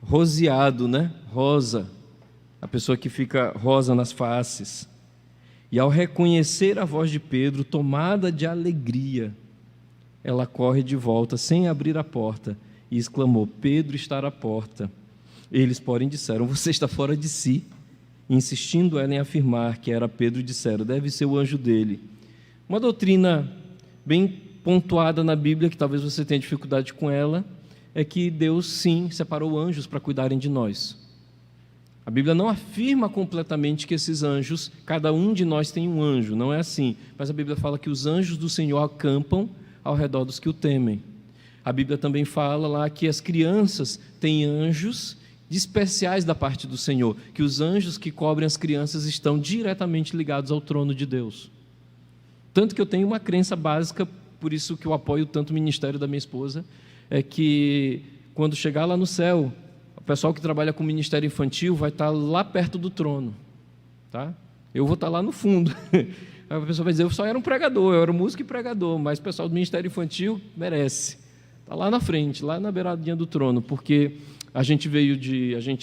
roseado, né? Rosa, a pessoa que fica rosa nas faces. E ao reconhecer a voz de Pedro, tomada de alegria, ela corre de volta sem abrir a porta e exclamou: Pedro está à porta. Eles, porém, disseram: você está fora de si. Insistindo ela em afirmar que era Pedro, disseram: deve ser o anjo dele. Uma doutrina bem pontuada na Bíblia, que talvez você tenha dificuldade com ela, é que Deus sim separou anjos para cuidarem de nós. A Bíblia não afirma completamente que esses anjos, cada um de nós tem um anjo, não é assim. Mas a Bíblia fala que os anjos do Senhor acampam ao redor dos que o temem. A Bíblia também fala lá que as crianças têm anjos especiais da parte do Senhor, que os anjos que cobrem as crianças estão diretamente ligados ao trono de Deus. Tanto que eu tenho uma crença básica, por isso que eu apoio tanto o ministério da minha esposa, é que quando chegar lá no céu, o pessoal que trabalha com ministério infantil vai estar lá perto do trono, tá? Eu vou estar lá no fundo. Aí a pessoa vai dizer, eu só era um pregador, eu era um músico e pregador, mas o pessoal do ministério infantil merece. Está lá na frente, lá na beiradinha do trono, porque a gente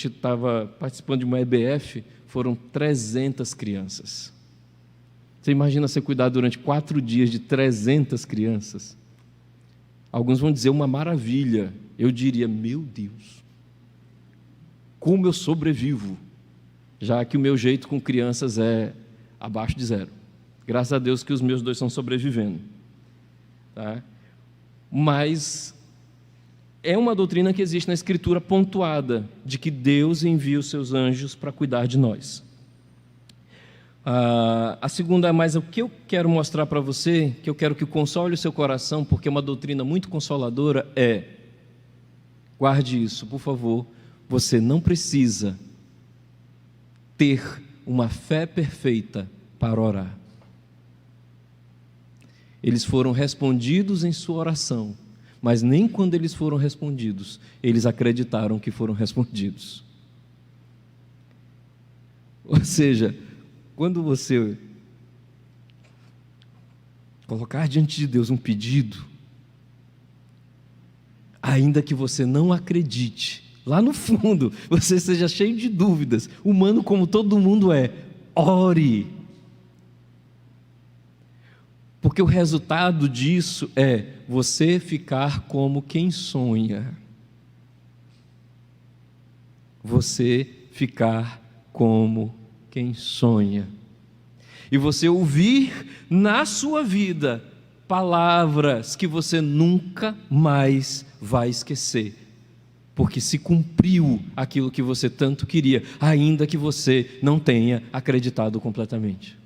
estava participando de uma EBF, foram 300 crianças. Você imagina você cuidar durante 4 dias de 300 crianças? Alguns vão dizer uma maravilha, eu diria, meu Deus, como eu sobrevivo, já que o meu jeito com crianças é abaixo de 0. Graças a Deus que os meus 2 estão sobrevivendo, tá? Mas é uma doutrina que existe na Escritura pontuada, de que Deus envia os seus anjos para cuidar de nós. A segunda, mas o que eu quero mostrar para você, que eu quero que console o seu coração, porque é uma doutrina muito consoladora, guarde isso, por favor, você não precisa ter uma fé perfeita para orar. Eles foram respondidos em sua oração, mas nem quando eles foram respondidos, eles acreditaram que foram respondidos. Ou seja, quando você colocar diante de Deus um pedido, ainda que você não acredite, lá no fundo, você seja cheio de dúvidas, humano como todo mundo é, ore. Porque o resultado disso é você ficar como quem sonha. Você ficar como quem sonha. E você ouvir na sua vida palavras que você nunca mais vai esquecer. Porque se cumpriu aquilo que você tanto queria, ainda que você não tenha acreditado completamente.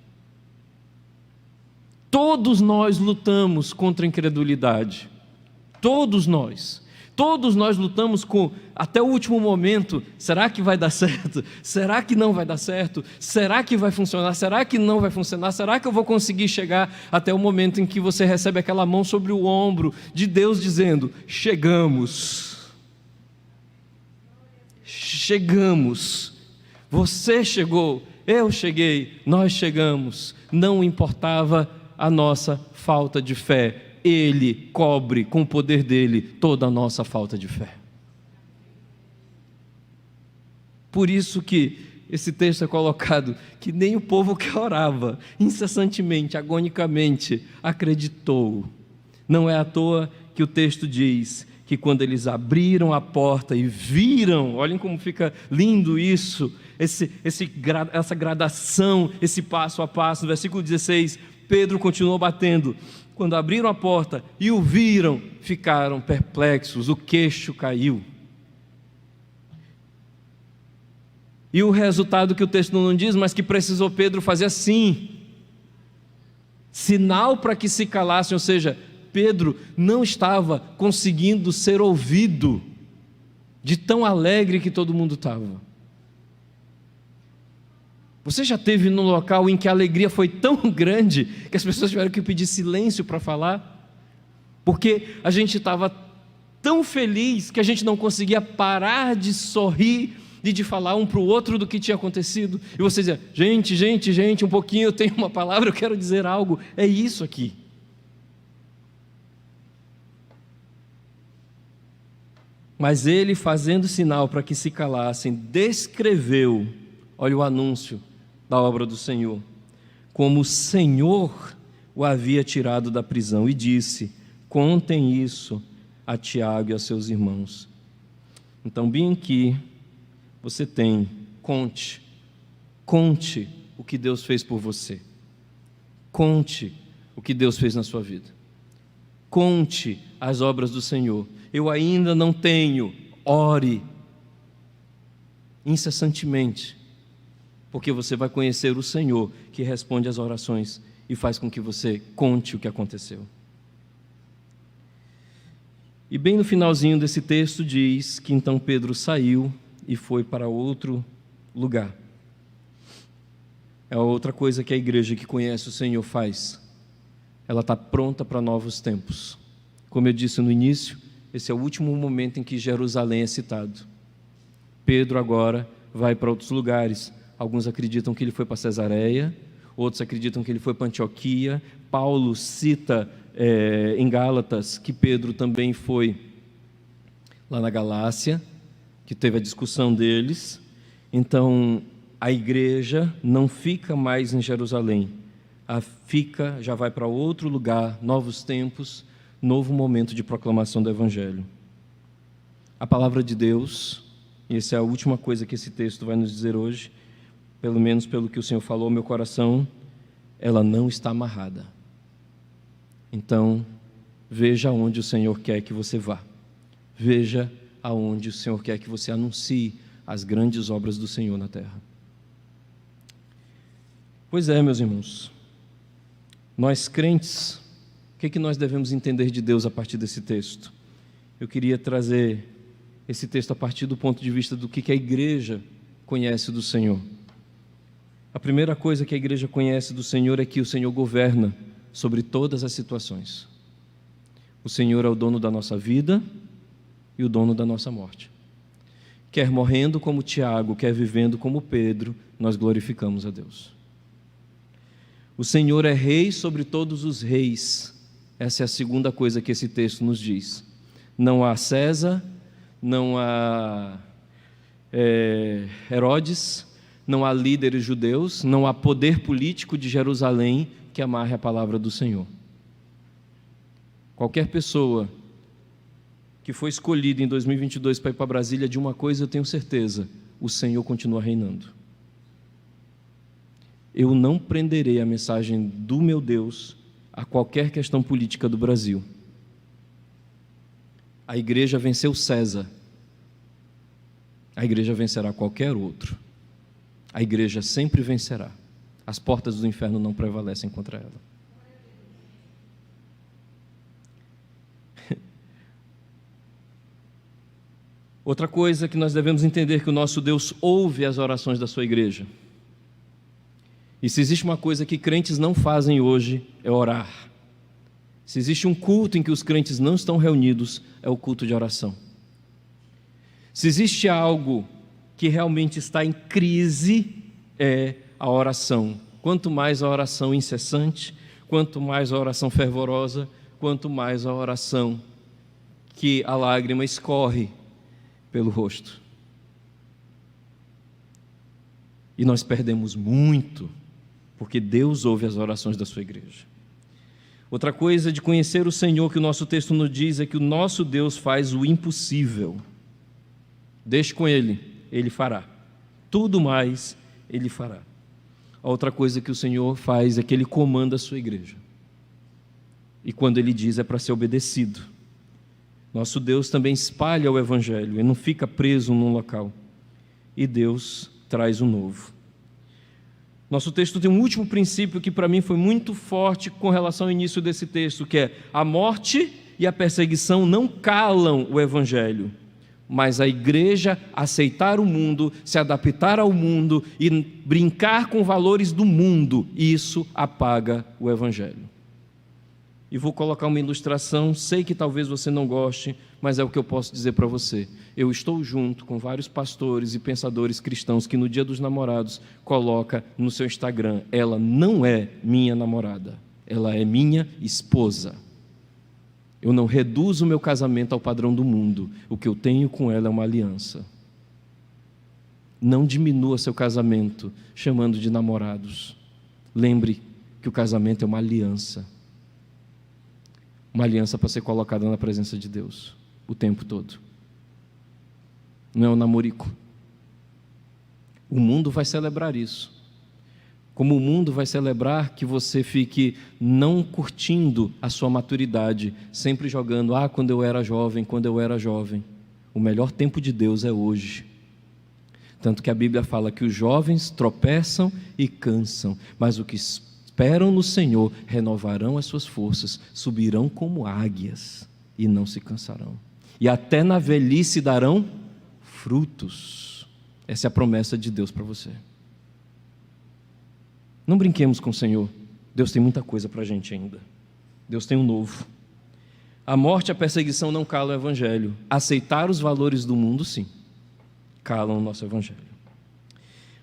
Todos nós lutamos contra a incredulidade. Todos nós lutamos com, até o último momento, será que vai dar certo? Será que não vai dar certo? Será que vai funcionar? Será que não vai funcionar? Será que eu vou conseguir chegar até o momento em que você recebe aquela mão sobre o ombro de Deus dizendo, chegamos. Chegamos. Você chegou, eu cheguei, nós chegamos. Não importava a nossa falta de fé. Ele cobre com o poder dele toda a nossa falta de fé. Por isso que esse texto é colocado, que nem o povo que orava incessantemente, agonicamente, acreditou. Não é à toa que o texto diz que quando eles abriram a porta e viram, olhem como fica lindo isso, essa gradação, esse passo a passo, no versículo 16, Pedro continuou batendo. Quando abriram a porta e o viram, ficaram perplexos, o queixo caiu. E o resultado que o texto não diz, mas que precisou Pedro fazer assim, sinal para que se calassem, ou seja, Pedro não estava conseguindo ser ouvido, de tão alegre que todo mundo estava. Você já esteve num local em que a alegria foi tão grande que as pessoas tiveram que pedir silêncio para falar? Porque a gente estava tão feliz que a gente não conseguia parar de sorrir e de falar um para o outro do que tinha acontecido. E você dizia, gente, um pouquinho, eu tenho uma palavra, eu quero dizer algo. É isso aqui. Mas ele, fazendo sinal para que se calassem, descreveu, olha o anúncio da obra do Senhor, como o Senhor o havia tirado da prisão, e disse, contem isso a Tiago e a seus irmãos. Então, bem aqui, você tem, conte o que Deus fez por você, conte o que Deus fez na sua vida, conte as obras do Senhor. Eu ainda não tenho, ore. incessantemente, porque você vai conhecer o Senhor que responde às orações e faz com que você conte o que aconteceu. E bem no finalzinho desse texto diz que então Pedro saiu e foi para outro lugar. É outra coisa que a igreja que conhece o Senhor faz. Ela está pronta para novos tempos. Como eu disse no início, esse é o último momento em que Jerusalém é citado. Pedro agora vai para outros lugares. Alguns acreditam que ele foi para Cesareia, outros acreditam que ele foi para Antioquia. Paulo cita em Gálatas que Pedro também foi lá na Galácia, que teve a discussão deles. Então, a igreja não fica mais em Jerusalém, já vai para outro lugar, novos tempos, novo momento de proclamação do Evangelho. A palavra de Deus, e essa é a última coisa que esse texto vai nos dizer hoje, pelo menos pelo que o Senhor falou ao meu coração, ela não está amarrada. Então, veja aonde o Senhor quer que você vá. Veja aonde o Senhor quer que você anuncie as grandes obras do Senhor na terra. Pois é, meus irmãos, nós crentes, o que nós devemos entender de Deus a partir desse texto? Eu queria trazer esse texto a partir do ponto de vista do que a igreja conhece do Senhor. A primeira coisa que a igreja conhece do Senhor é que o Senhor governa sobre todas as situações. O Senhor é o dono da nossa vida e o dono da nossa morte. Quer morrendo como Tiago, quer vivendo como Pedro, nós glorificamos a Deus. O Senhor é rei sobre todos os reis. Essa é a segunda coisa que esse texto nos diz. Não há César, não há Herodes, não há líderes judeus, não há poder político de Jerusalém que amarre a palavra do Senhor. Qualquer pessoa que foi escolhida em 2022 para ir para Brasília, de uma coisa eu tenho certeza: o Senhor continua reinando. Eu não prenderei a mensagem do meu Deus a qualquer questão política do Brasil. A igreja venceu César. A igreja vencerá qualquer outro. A igreja sempre vencerá. As portas do inferno não prevalecem contra ela. Outra coisa que nós devemos entender, que o nosso Deus ouve as orações da sua igreja. E se existe uma coisa que crentes não fazem hoje, é orar. Se existe um culto em que os crentes não estão reunidos, é o culto de oração. Se existe algo que realmente está em crise, é a oração. Quanto mais a oração incessante, quanto mais a oração fervorosa, quanto mais a oração que a lágrima escorre pelo rosto. E nós perdemos muito, porque Deus ouve as orações da sua igreja. Outra coisa de conhecer o Senhor que o nosso texto nos diz é que o nosso Deus faz o impossível. Deixe com Ele, Ele fará. Tudo mais Ele fará. A outra coisa que o Senhor faz é que Ele comanda a sua igreja. E quando Ele diz, é para ser obedecido. Nosso Deus também espalha o Evangelho, Ele não fica preso num local. E Deus traz o novo. Nosso texto tem um último princípio que para mim foi muito forte com relação ao início desse texto, que é: a morte e a perseguição não calam o Evangelho, mas a igreja aceitar o mundo, se adaptar ao mundo e brincar com valores do mundo, isso apaga o Evangelho. E vou colocar uma ilustração, sei que talvez você não goste, mas é o que eu posso dizer para você. Eu estou junto com vários pastores e pensadores cristãos que no Dia dos Namorados coloca no seu Instagram: ela não é minha namorada, ela é minha esposa. Eu não reduzo o meu casamento ao padrão do mundo, o que eu tenho com ela é uma aliança. Não diminua seu casamento chamando de namorados. Lembre que o casamento é uma aliança. Uma aliança para ser colocada na presença de Deus o tempo todo. Não é um namorico. O mundo vai celebrar isso. Como o mundo vai celebrar que você fique não curtindo a sua maturidade, sempre jogando: quando eu era jovem, quando eu era jovem. O melhor tempo de Deus é hoje. Tanto que a Bíblia fala que os jovens tropeçam e cansam, mas os que esperam no Senhor renovarão as suas forças, subirão como águias e não se cansarão. E até na velhice darão frutos. Essa é a promessa de Deus para você. Não brinquemos com o Senhor. Deus tem muita coisa para a gente ainda. Deus tem um novo. A morte e a perseguição não calam o Evangelho. Aceitar os valores do mundo, sim, calam o nosso Evangelho.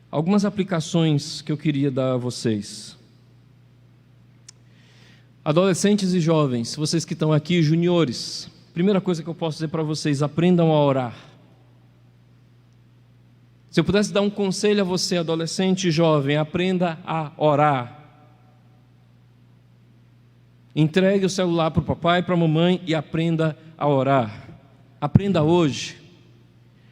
Algumas aplicações que eu queria dar a vocês. Adolescentes e jovens, vocês que estão aqui, juniores, primeira coisa que eu posso dizer para vocês: aprendam a orar. Se eu pudesse dar um conselho a você, adolescente e jovem, aprenda a orar. Entregue o celular para o papai e para a mamãe e aprenda a orar. Aprenda hoje.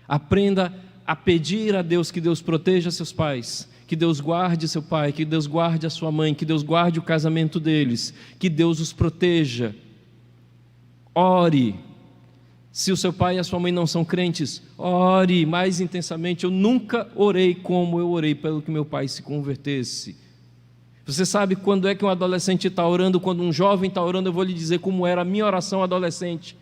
Aprenda a pedir a Deus que Deus proteja seus pais, que Deus guarde seu pai, que Deus guarde a sua mãe, que Deus guarde o casamento deles, que Deus os proteja. Ore. Se o seu pai e a sua mãe não são crentes, ore mais intensamente. Eu nunca orei como eu orei pelo que meu pai se convertesse. Você sabe quando é que um adolescente está orando? Quando um jovem está orando, eu vou lhe dizer como era a minha oração adolescente.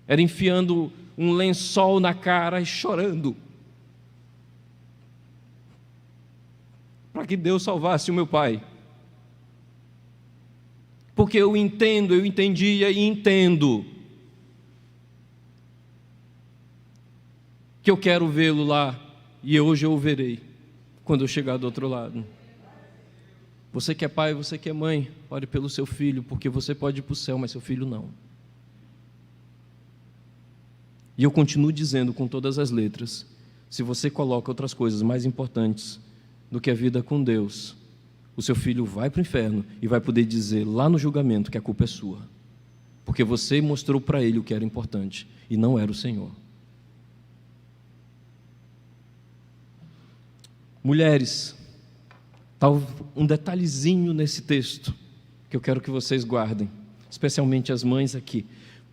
Era enfiando um lençol na cara e chorando, para que Deus salvasse o meu pai. Porque eu entendia e entendo que eu quero vê-lo lá, e hoje eu o verei, quando eu chegar do outro lado. Você que é pai, você que é mãe, ore pelo seu filho, porque você pode ir para o céu, mas seu filho não. E eu continuo dizendo com todas as letras: se você coloca outras coisas mais importantes do que a vida com Deus, o seu filho vai para o inferno e vai poder dizer lá no julgamento que a culpa é sua, porque você mostrou para ele o que era importante e não era o Senhor. Mulheres, está um detalhezinho nesse texto que eu quero que vocês guardem, especialmente as mães aqui.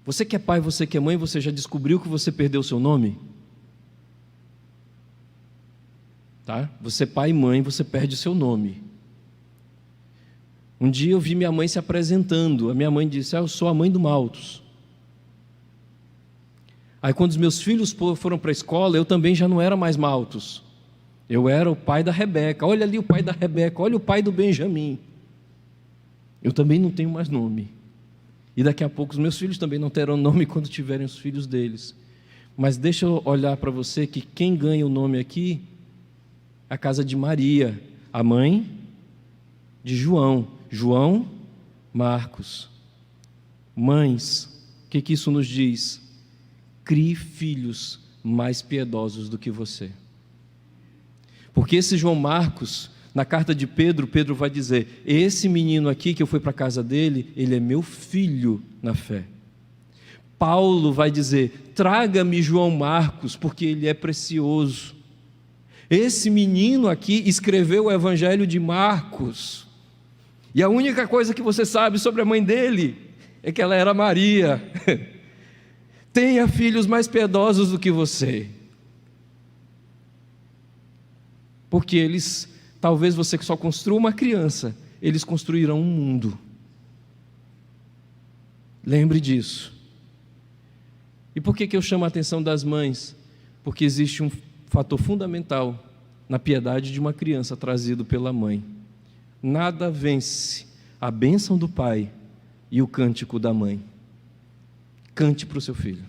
Você que é pai, você que é mãe, você já descobriu que você perdeu o seu nome? Tá? Você pai e mãe, você perde o seu nome. Um dia eu vi minha mãe se apresentando. A minha mãe disse: eu sou a mãe do Maltos. Aí quando os meus filhos foram para a escola, eu também já não era mais Maltos. Eu era o pai da Rebeca. Olha ali o pai da Rebeca, olha o pai do Benjamim. Eu também não tenho mais nome. E daqui a pouco os meus filhos também não terão nome quando tiverem os filhos deles. Mas deixa eu olhar para você que quem ganha o nome aqui é a casa de Maria, a mãe de João. João, Marcos. Mães, o que isso nos diz? Crie filhos mais piedosos do que você. Porque esse João Marcos, na carta de Pedro, Pedro vai dizer: esse menino aqui que eu fui para a casa dele, ele é meu filho na fé. Paulo vai dizer: traga-me João Marcos, porque ele é precioso. Esse menino aqui escreveu o Evangelho de Marcos, e a única coisa que você sabe sobre a mãe dele é que ela era Maria. Tenha filhos mais piedosos do que você. Porque eles, talvez você que só construa uma criança, eles construirão um mundo. Lembre disso. E por que eu chamo a atenção das mães? Porque existe um fator fundamental na piedade de uma criança trazido pela mãe. Nada vence a bênção do pai e o cântico da mãe. Cante para o seu filho.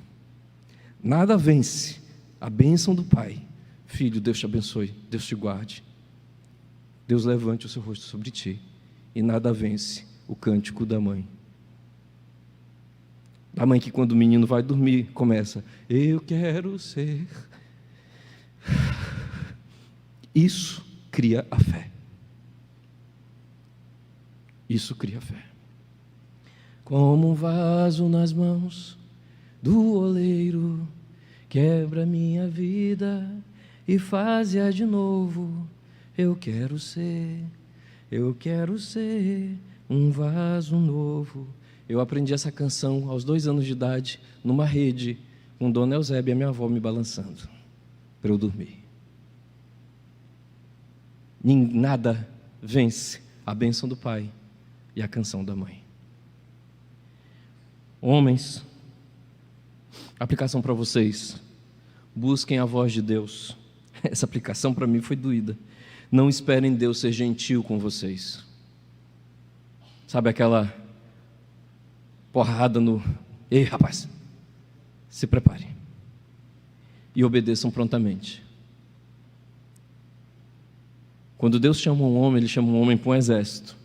Nada vence a bênção do pai. Filho, Deus te abençoe, Deus te guarde, Deus levante o seu rosto sobre ti. E nada vence o cântico da mãe. Da mãe que quando o menino vai dormir, começa: eu quero ser. Isso cria a fé. Isso cria a fé. Como um vaso nas mãos do oleiro, quebra minha vida e faz-a de novo. Eu quero ser um vaso novo. Eu aprendi essa canção aos 2 anos de idade, numa rede, com Dona Eusébia, minha avó, me balançando. para eu dormir. Nada vence a bênção do pai e a canção da mãe. Homens, aplicação para vocês: busquem a voz de Deus. Essa aplicação para mim foi doída. Não esperem Deus ser gentil com vocês. Sabe aquela porrada no... Ei, rapaz, se prepare. E obedeçam prontamente. Quando Deus chama um homem, Ele chama um homem para um exército.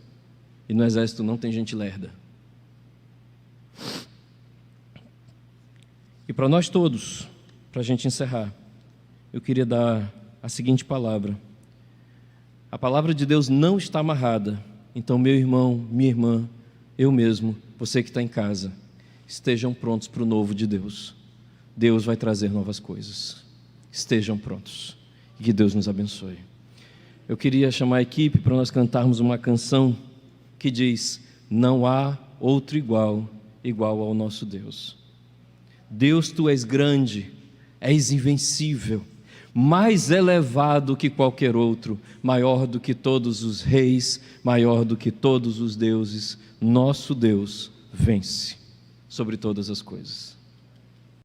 E no exército não tem gente lerda. E para nós todos, para a gente encerrar, eu queria dar a seguinte palavra. A palavra de Deus não está amarrada. Então, meu irmão, minha irmã, eu mesmo, você que está em casa, estejam prontos para o novo de Deus. Deus vai trazer novas coisas. Estejam prontos. E que Deus nos abençoe. Eu queria chamar a equipe para nós cantarmos uma canção que diz: não há outro igual ao nosso Deus. Deus, tu és grande, és invencível, mais elevado que qualquer outro, maior do que todos os reis, maior do que todos os deuses. Nosso Deus vence sobre todas as coisas.